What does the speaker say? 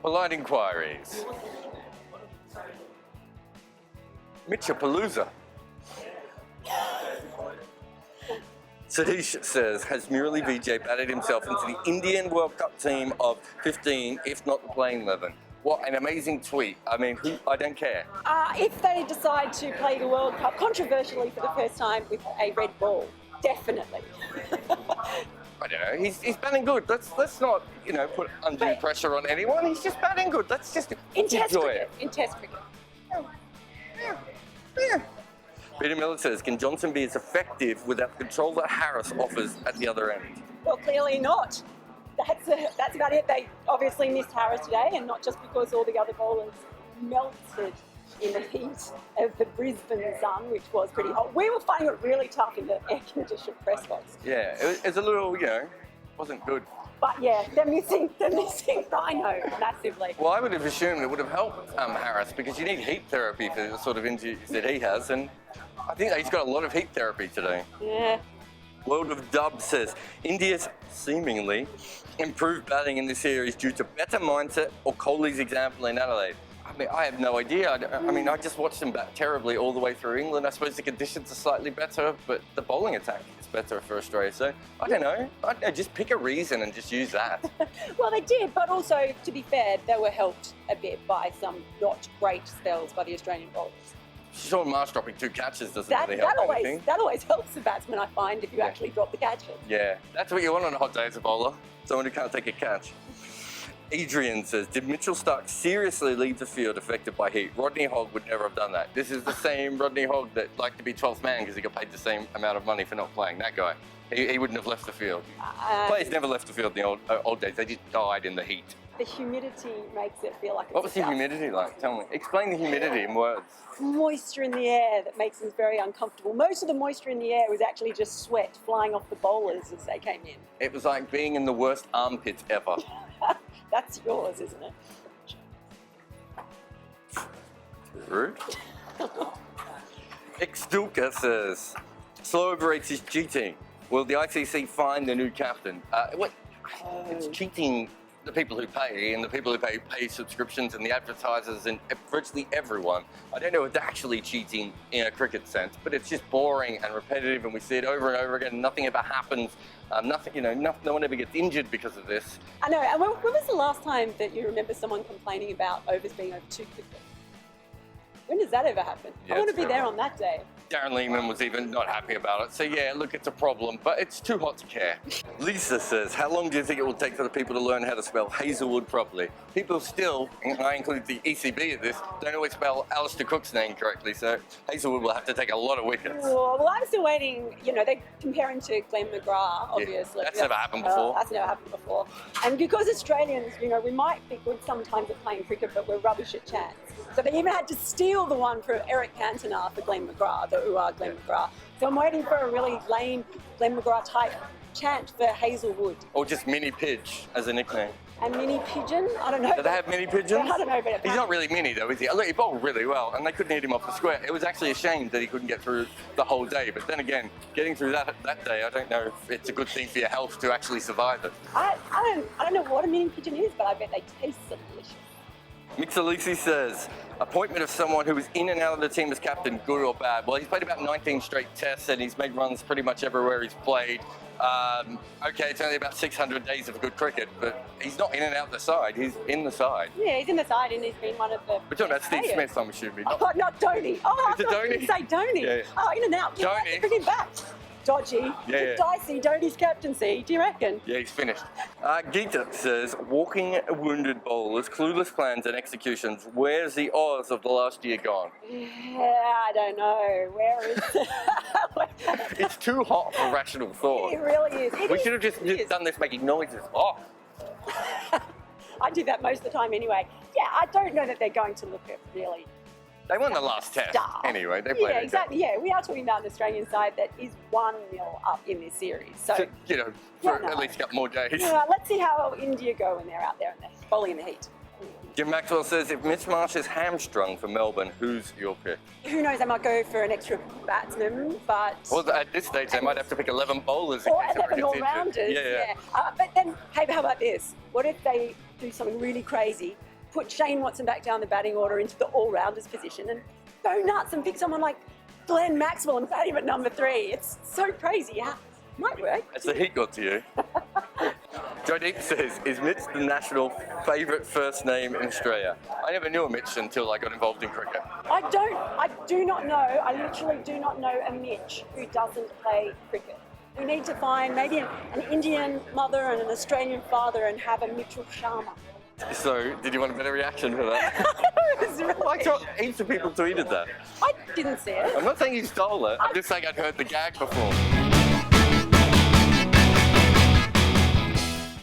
Polite inquiries. Mitchapalooza. Satish says, has Murali Vijay batted himself into the Indian World Cup team of 15, if not the playing 11? What an amazing tweet. I mean, I don't care. If they decide to play the World Cup controversially for the first time with a red ball, definitely. I don't know. He's batting good. Let's not, put undue pressure on anyone. He's just batting good. Let's just enjoy it. In Test cricket. Yeah. Peter Miller says, can Johnson be as effective without the control that Harris offers at the other end? Well, clearly not. That's about it. They obviously missed Harris today, and not just because all the other bowlers melted in the heat of the Brisbane sun, which was pretty hot. We were finding it really tough in the air-conditioned press box. Yeah, it was a little, wasn't good. But yeah, they're missing Rhino massively. Well, I would have assumed it would have helped Harris, because you need heat therapy for the sort of injuries that he has, and I think he's got a lot of heat therapy today. Yeah. World of Dub says, India's seemingly improved batting in this series due to better mindset or Kohli's example in Adelaide. I mean, I have no idea. I just watched him bat terribly all the way through England. I suppose the conditions are slightly better, but the bowling attack is better for Australia. So, I don't know. Just pick a reason and just use that. Well, they did, but also, to be fair, they were helped a bit by some not great spells by the Australian bowlers. Sean Marsh dropping 2 catches doesn't really help anything. That always helps the batsman, I find, if you actually drop the catches. Yeah, that's what you want on a hot day as a bowler. Someone who can't take a catch. Adrian says, did Mitchell Starc seriously leave the field affected by heat? Rodney Hogg would never have done that. This is the same Rodney Hogg that liked to be 12th man because he got paid the same amount of money for not playing. That guy. He wouldn't have left the field. Players never left the field in the old days. They just died in the heat. The humidity makes it feel like it's What was the humidity like? Tell me. Explain the humidity in words. Moisture in the air that makes them very uncomfortable. Most of the moisture in the air was actually just sweat flying off the bowlers as they came in. It was like being in the worst armpit ever. That's yours, isn't it? Rude. Xdulka says, slow overrates is cheating. Will the ICC find the new captain? It's cheating the people who pay, and the people who pay subscriptions, and the advertisers, and virtually everyone. I don't know if it's actually cheating in a cricket sense, but it's just boring and repetitive, and we see it over and over again. Nothing ever happens. No one ever gets injured because of this. I know. And when was the last time that you remember someone complaining about overs being over too quickly? When does that ever happen? Yeah, I want to be there on that day. Darren Lehman was even not happy about it. So yeah, look, it's a problem, but it's too hot to care. Lisa says, how long do you think it will take for the people to learn how to spell Hazelwood properly? People still, and I include the ECB in this, don't always spell Alistair Cook's name correctly, so Hazelwood will have to take a lot of wickets. Well, I'm still waiting. They're comparing to Glenn McGrath, obviously. Yeah, that's never happened before. That's never happened before. And because Australians, we might be good sometimes at playing cricket, but we're rubbish at chants. So they even had to steal the one from Eric Cantona for Glenn McGrath, the Glenn McGrath. So I'm waiting for a really lame Glenn McGrath type chant for Hazelwood. Or just Mini Pidge as a nickname. And Mini Pigeon? I don't know. Do they have Mini Pigeons? I don't know. But he's not really mini though, is he? Look, he bowled really well, and they couldn't hit him off the square. It was actually a shame that he couldn't get through the whole day. But then again, getting through that day, I don't know if it's a good thing for your health to actually survive it. I don't know what a Mini Pigeon is, but I bet they taste so delicious. Mixalisi says, appointment of someone who was in and out of the team as captain, good or bad? Well, he's played about 19 straight tests and he's made runs pretty much everywhere he's played. Okay, it's only about 600 days of good cricket, but he's not in and out the side, he's in the side. Yeah, he's in the side and he's been one of the... We're talking about Steve Smith, I'm assuming. Not Dhoni. Oh, is it Dhoni? Say Dhoni. Yeah. Oh, in and out. Dhoni. Bring him back. Dodgy. Yeah. Dicey, Dhoni's captaincy. Do you reckon? Yeah, he's finished. Gita says, walking wounded bowlers, clueless plans and executions. Where's the Oz of the last year gone? Yeah, I don't know. Where is it? It's too hot for rational thought. It really is. We should have just done this making noises. Oh. I do that most of the time anyway. Yeah, I don't know that they're going to look at really... They won the last test anyway. They played. Yeah, exactly. Yeah, we are talking about an Australian side that is 1-0 up in this series. So at least a couple more days. Yeah, let's see how India go when they're out there and they're bowling in the heat. Jim Maxwell says, if Mitch Marsh is hamstrung for Melbourne, who's your pick? Who knows, they might go for an extra batsman, but... Well, at this stage, they might have to pick 11 bowlers. Or 11 all-rounders, yeah. But then, hey, how about this? What if they do something really crazy put Shane Watson back down the batting order into the all-rounders position and go nuts and pick someone like Glenn Maxwell and bat him at number 3. It's so crazy. Yeah, might work. Has the heat got to you? Jodie says, is Mitch the national favourite first name in Australia? I never knew a Mitch until I got involved in cricket. I do not know. I literally do not know a Mitch who doesn't play cricket. We need to find maybe an Indian mother and an Australian father and have a Mitchell Sharma. So, did you want a better reaction for that? It was really- I thought heaps of people tweeted that. I didn't see it. I'm not saying you stole it, I'm just saying I'd heard the gag before.